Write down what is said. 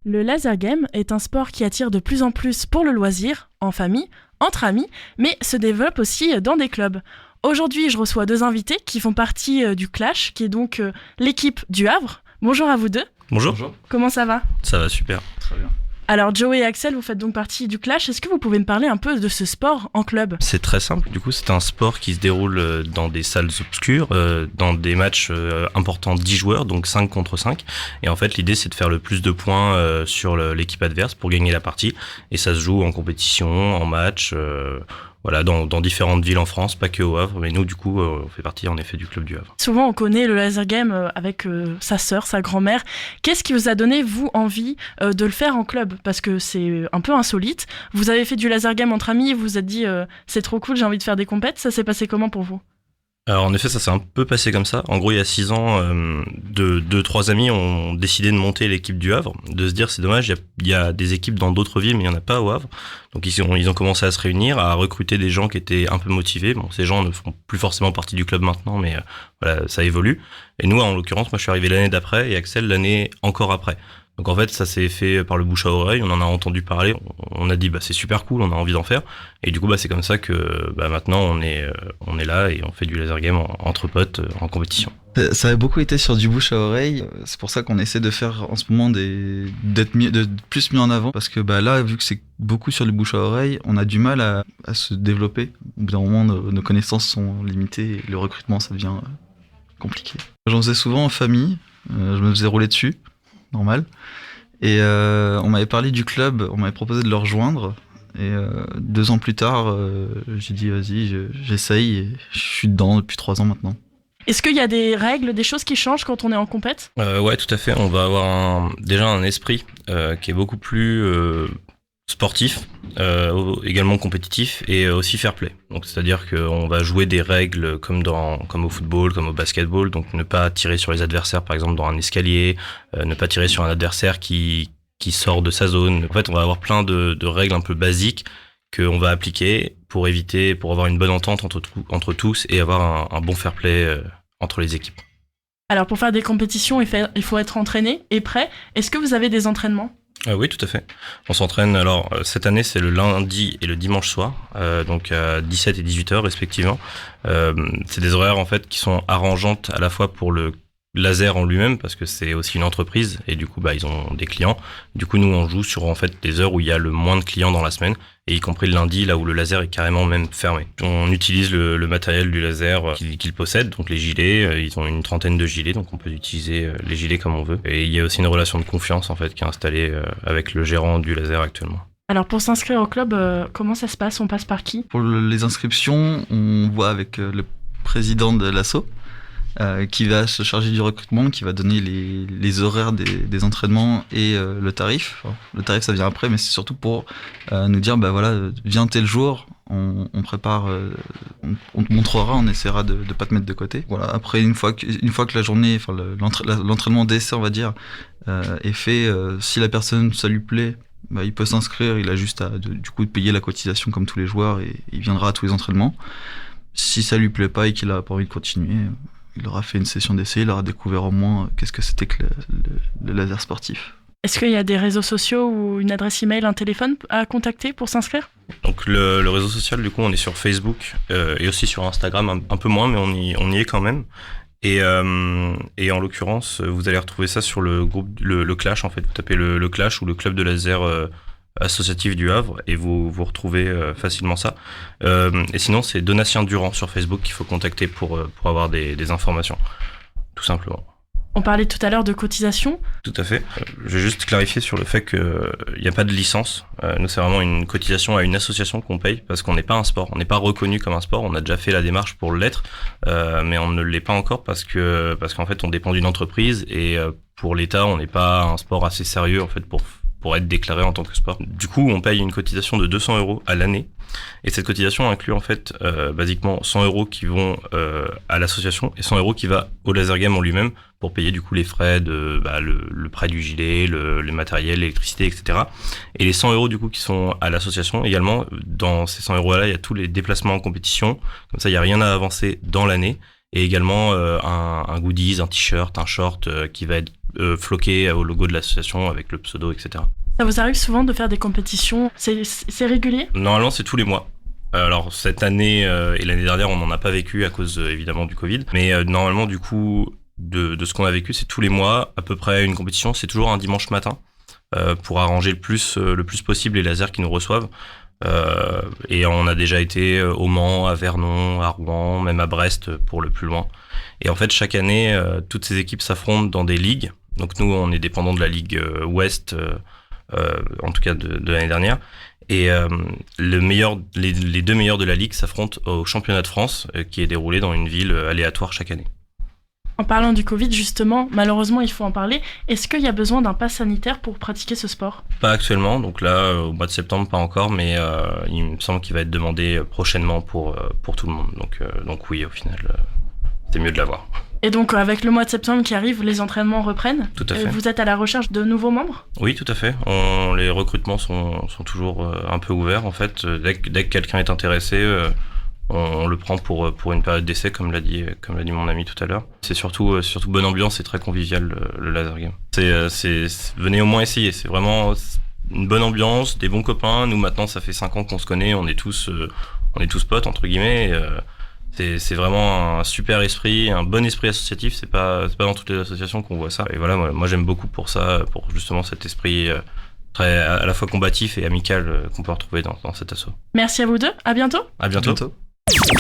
Le laser game est un sport qui attire de plus en plus pour le loisir, en famille, entre amis, mais se développe aussi dans des clubs. Aujourd'hui, je reçois 2 invités qui font partie du Clash, qui est donc l'équipe du Havre. Bonjour à vous 2. Bonjour. Comment ça va ? Ça va super. Très bien. Alors Joey et Axel, vous faites donc partie du Clash. Est-ce que vous pouvez me parler un peu de ce sport en club ? C'est très simple. Du coup, c'est un sport qui se déroule dans des salles obscures, dans des matchs importants 10 joueurs, donc 5 contre 5. Et en fait, l'idée, c'est de faire le plus de points sur l'équipe adverse pour gagner la partie. Et ça se joue en compétition, en match, dans différentes villes en France, pas que au Havre. Mais nous, du coup, on fait partie en effet du club du Havre. Souvent, on connaît le laser game avec sa sœur, sa grand-mère. Qu'est-ce qui vous a donné, vous, envie de le faire en club ? Parce que c'est un peu insolite. Vous avez fait du laser game entre amis, vous vous êtes dit c'est trop cool, j'ai envie de faire des compètes. Ça s'est passé comment pour vous ? Alors en effet, ça s'est un peu passé comme ça. En gros, il y a 6 ans, 2-3 amis ont décidé de monter l'équipe du Havre, de se dire c'est dommage, il y a des équipes dans d'autres villes, mais il n'y en a pas au Havre. Donc ils ont commencé à se réunir, à recruter des gens qui étaient un peu motivés. Bon, ces gens ne font plus forcément partie du club maintenant, mais ça évolue. Et nous, en l'occurrence, moi je suis arrivé l'année d'après et Axel l'année encore après. Donc en fait, ça s'est fait par le bouche à oreille, on en a entendu parler, on a dit c'est super cool, on a envie d'en faire. Et du coup, c'est comme ça que maintenant on est là et on fait du laser game entre potes en compétition. Ça a beaucoup été sur du bouche à oreille, c'est pour ça qu'on essaie de faire en ce moment d'être plus mis en avant, parce que là, vu que c'est beaucoup sur le bouche à oreille, on a du mal à se développer. Au bout d'un moment, nos connaissances sont limitées et le recrutement, ça devient compliqué. J'en faisais souvent en famille, je me faisais rouler dessus. Normal. Et on m'avait parlé du club, on m'avait proposé de le rejoindre. Et 2 ans plus tard, j'ai dit vas-y, j'essaye et je suis dedans depuis 3 ans maintenant. Est-ce qu'il y a des règles, des choses qui changent quand on est en compète ? Ouais, tout à fait. On va avoir déjà un esprit qui est beaucoup plus sportif, également compétitif et aussi fair play. Donc c'est-à-dire qu'on va jouer des règles comme au football, comme au basketball, donc ne pas tirer sur les adversaires par exemple dans un escalier, ne pas tirer sur un adversaire qui sort de sa zone. En fait, on va avoir plein de règles un peu basiques qu'on va appliquer pour avoir une bonne entente entre tous et avoir un bon fair play entre les équipes. Alors pour faire des compétitions, il faut être entraîné et prêt. Est-ce que vous avez des entraînements ? Oui, tout à fait. On s'entraîne, alors cette année c'est le lundi et le dimanche soir, donc à 17 et 18 heures respectivement. C'est des horaires en fait qui sont arrangeantes à la fois pour le laser en lui-même, parce que c'est aussi une entreprise et du coup ils ont des clients. Du coup nous on joue sur en fait des heures où il y a le moins de clients dans la semaine, et y compris le lundi là où le laser est carrément même fermé. On utilise le matériel du laser qu'ils possèdent, donc les gilets, ils ont une 30aine de gilets, donc on peut utiliser les gilets comme on veut. Et il y a aussi une relation de confiance en fait qui est installée avec le gérant du laser actuellement. Alors pour s'inscrire au club, comment ça se passe ? On passe par qui ? Pour les inscriptions, on voit avec le président de l'asso, qui va se charger du recrutement, qui va donner les horaires des entraînements et le tarif. Alors, le tarif, ça vient après, mais c'est surtout pour nous dire, viens tel jour, on prépare, on te montrera, on essaiera de pas te mettre de côté. Voilà. Après, une fois que la journée, l'entraînement d'essai, on va dire, est fait, si la personne, ça lui plaît, il peut s'inscrire, il a juste à de payer la cotisation comme tous les joueurs et il viendra à tous les entraînements. Si ça lui plaît pas et qu'il a pas envie de continuer, il aura fait une session d'essai, il aura découvert au moins qu'est-ce que c'était que le laser sportif. Est-ce qu'il y a des réseaux sociaux ou une adresse email, un téléphone à contacter pour s'inscrire ? Donc le réseau social, du coup, on est sur Facebook et aussi sur Instagram, un peu moins, mais on y est quand même. Et en l'occurrence, vous allez retrouver ça sur le groupe, le Clash en fait. Vous tapez le Clash ou le club de laser associatif du Havre et vous retrouvez facilement ça. Et sinon, c'est Donatien Durand sur Facebook qu'il faut contacter pour avoir des informations, tout simplement. On parlait tout à l'heure de cotisation. Tout à fait. Je vais juste clarifier sur le fait qu'il n'y a pas de licence. Nous, c'est vraiment une cotisation à une association qu'on paye parce qu'on n'est pas un sport. On n'est pas reconnu comme un sport. On a déjà fait la démarche pour l'être, mais on ne l'est pas encore parce qu'en fait, on dépend d'une entreprise et pour l'État, on n'est pas un sport assez sérieux en fait pour être déclaré en tant que sport. Du coup, on paye une cotisation de 200 € à l'année. Et cette cotisation inclut en fait basiquement 100 € qui vont à l'association et 100 € qui va au laser game en lui-même pour payer du coup les frais de le prêt du gilet, le matériel, l'électricité, etc. Et les 100 € du coup qui sont à l'association également, dans ces 100 € là, il y a tous les déplacements en compétition. Comme ça, il n'y a rien à avancer dans l'année. Et également un goodies, un t-shirt, un short qui va être floqué au logo de l'association avec le pseudo, etc. Ça vous arrive souvent de faire des compétitions? C'est régulier? Normalement, c'est tous les mois. Alors cette année et l'année dernière, on n'en a pas vécu à cause évidemment du Covid. Mais normalement, du coup, de ce qu'on a vécu, c'est tous les mois, à peu près une compétition. C'est toujours un dimanche matin pour arranger le plus possible les lasers qui nous reçoivent. Et on a déjà été au Mans, à Vernon, à Rouen, même à Brest pour le plus loin. Et en fait, chaque année, toutes ces équipes s'affrontent dans des ligues. Donc nous, on est dépendant de la Ligue Ouest, en tout cas de l'année dernière. Et les deux meilleurs de la Ligue s'affrontent au championnat de France, qui est déroulé dans une ville aléatoire chaque année. En parlant du Covid, justement, malheureusement, il faut en parler. Est-ce qu'il y a besoin d'un pass sanitaire pour pratiquer ce sport? Pas actuellement, donc là, au mois de septembre, pas encore, mais il me semble qu'il va être demandé prochainement pour tout le monde. Donc oui, au final, c'est mieux de l'avoir. Et donc, avec le mois de septembre qui arrive, les entraînements reprennent. Tout à fait. Vous êtes à la recherche de nouveaux membres? Oui, tout à fait. Les recrutements sont toujours un peu ouverts, en fait. Dès que quelqu'un est intéressé, on le prend pour une période d'essai, comme l'a dit mon ami tout à l'heure. C'est surtout bonne ambiance et très convivial, le laser game. Venez au moins essayer. C'est vraiment une bonne ambiance, des bons copains. Nous, maintenant, ça fait 5 ans qu'on se connaît. On est tous potes, entre guillemets. C'est vraiment un super esprit, un bon esprit associatif. C'est pas dans toutes les associations qu'on voit ça. Et voilà, moi j'aime beaucoup pour ça, pour justement cet esprit très à la fois combatif et amical qu'on peut retrouver dans cet asso. Merci à vous deux. À bientôt. À bientôt.